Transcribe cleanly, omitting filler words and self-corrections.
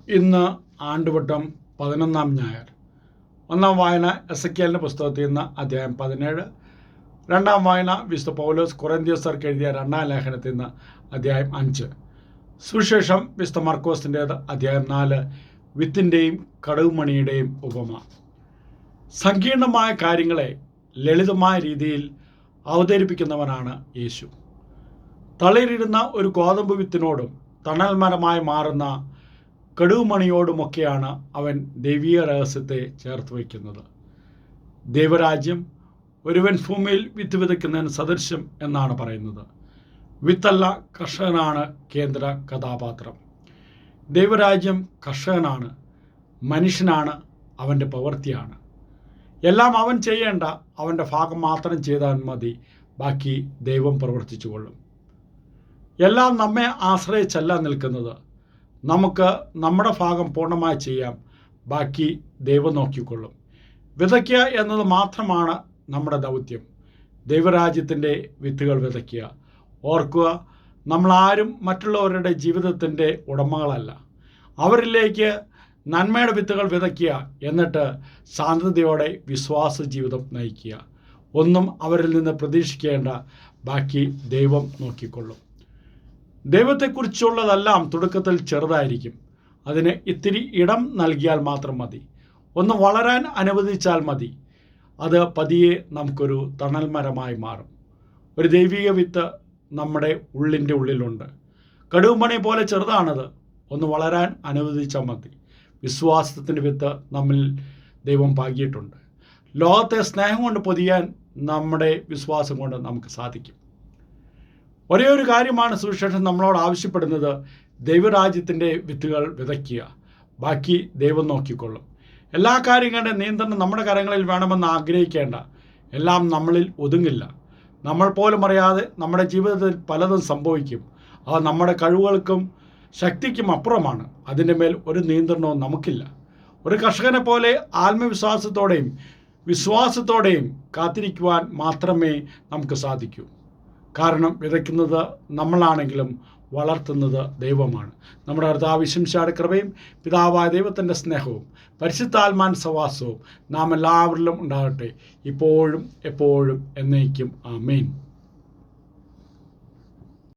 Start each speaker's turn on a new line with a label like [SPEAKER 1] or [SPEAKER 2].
[SPEAKER 1] ഇന്ന് ആണ്ടുവട്ടം 11-ാം ഞായർ. ഒന്നാം വായന എസെക്കിയേലിൻ്റെ പുസ്തകത്തിൽ നിന്ന് അധ്യായം 17. രണ്ടാം വായന വിശുദ്ധ പൗലോസ് കൊറിന്ത്യർക്ക് എഴുതിയ 2-ാം ലേഖനത്തിൽ നിന്ന് അധ്യായം 5. സുവിശേഷം വിശുദ്ധ മർക്കോസിൻ്റേത് അധ്യായം 4. വിത്തിൻ്റെയും കടുകുമണിയുടെയും ഉപമ. സങ്കീർണമായ കാര്യങ്ങളെ ലളിതമായ രീതിയിൽ അവതരിപ്പിക്കുന്നവനാണ് യേശു. തളിരിടുന്ന ഒരു ഗോതമ്പ് വിത്തിനോടും തണൽ മരമായി മാറുന്ന കടുകുമണിയോടുമൊക്കെയാണ് അവൻ ദൈവീയ രഹസ്യത്തെ ചേർത്ത് വയ്ക്കുന്നത്. ദൈവരാജ്യം ഒരുവൻ ഭൂമിയിൽ വിത്ത് വിതയ്ക്കുന്നതിന് സദൃശ്യം എന്നാണ് പറയുന്നത്. വിത്തല്ല, കർഷകനാണ് കേന്ദ്ര കഥാപാത്രം. ദൈവരാജ്യം കർഷകനാണ്, മനുഷ്യനാണ്, അവൻ്റെ പ്രവൃത്തിയാണ്. എല്ലാം അവൻ ചെയ്യേണ്ട അവൻ്റെ ഭാഗം മാത്രം ചെയ്താൽ മതി, ബാക്കി ദൈവം പ്രവർത്തിച്ചു കൊള്ളും. എല്ലാം നമ്മെ ആശ്രയിച്ചല്ല നിൽക്കുന്നത്. നമുക്ക് നമ്മുടെ ഭാഗം പൂർണ്ണമായി ചെയ്യാം, ബാക്കി ദൈവം നോക്കിക്കൊള്ളും. വിതയ്ക്കുക എന്നത് മാത്രമാണ് നമ്മുടെ ദൗത്യം. ദൈവരാജ്യത്തിൻ്റെ വിത്തുകൾ വിതയ്ക്കുക. ഓർക്കുക, നമ്മളാരും മറ്റുള്ളവരുടെ ജീവിതത്തിൻ്റെ ഉടമകളല്ല. അവരിലേക്ക് നന്മയുടെ വിത്തുകൾ വിതയ്ക്കുക, എന്നിട്ട് ശാന്തതയോടെ വിശ്വാസ ജീവിതം നയിക്കുക. ഒന്നും അവരിൽ നിന്ന് പ്രതീക്ഷിക്കേണ്ട, ബാക്കി ദൈവം നോക്കിക്കൊള്ളും. ദൈവത്തെക്കുറിച്ചുള്ളതെല്ലാം തുടക്കത്തിൽ ചെറുതായിരിക്കും. അതിന് ഇത്തിരി ഇടം നൽകിയാൽ മാത്രം മതി. ഒന്ന് വളരാൻ അനുവദിച്ചാൽ മതി. അത് പതിയെ നമുക്കൊരു തണൽ മരമായി മാറും. ഒരു ദൈവിക വിത്ത് നമ്മുടെ ഉള്ളിൻ്റെ ഉള്ളിലുണ്ട്. കടുകുമണി പോലെ ചെറുതാണത്. ഒന്ന് വളരാൻ അനുവദിച്ചാൽ മതി. വിശ്വാസത്തിൻ്റെ വിത്ത് നമ്മിൽ ദൈവം പാകിയിട്ടുണ്ട്. ലോകത്തെ സ്നേഹം കൊണ്ട് പൊതിയാൻ നമ്മുടെ വിശ്വാസം കൊണ്ട് നമുക്ക് സാധിക്കും. ഒരേ ഒരു കാര്യമാണ് സുവിശേഷം നമ്മളോട് ആവശ്യപ്പെടുന്നത്: ദൈവരാജ്യത്തിൻ്റെ വിത്തുകൾ വിതയ്ക്കുക, ബാക്കി ദൈവം നോക്കിക്കൊള്ളും. എല്ലാ കാര്യങ്ങളുടെയും നിയന്ത്രണം നമ്മുടെ കരങ്ങളിൽ വേണമെന്ന് ആഗ്രഹിക്കേണ്ട. എല്ലാം നമ്മളിൽ ഒതുങ്ങില്ല. നമ്മൾ പോലും അറിയാതെ നമ്മുടെ ജീവിതത്തിൽ പലതും സംഭവിക്കും. അവ നമ്മുടെ കഴിവുകൾക്കും ശക്തിക്കും അപ്പുറമാണ്. അതിൻ്റെ മേൽ ഒരു നിയന്ത്രണവും നമുക്കില്ല. ഒരു കർഷകനെ പോലെ ആത്മവിശ്വാസത്തോടെയും വിശ്വാസത്തോടെയും കാത്തിരിക്കുവാൻ മാത്രമേ നമുക്ക് സാധിക്കൂ. കാരണം വിതയ്ക്കുന്നത് നമ്മളാണെങ്കിലും വളർത്തുന്നത് ദൈവമാണ്. നമ്മുടെ കർത്താവ് ശിംശായുടെ കൃപയും പിതാവായ ദൈവത്തിൻ്റെ സ്നേഹവും പരിശുദ്ധാത്മാവിന്റെ സഹവാസവും നാം എല്ലാവരിലും ഉണ്ടാകട്ടെ, ഇപ്പോഴും എപ്പോഴും എന്നേക്കും. ആമേൻ.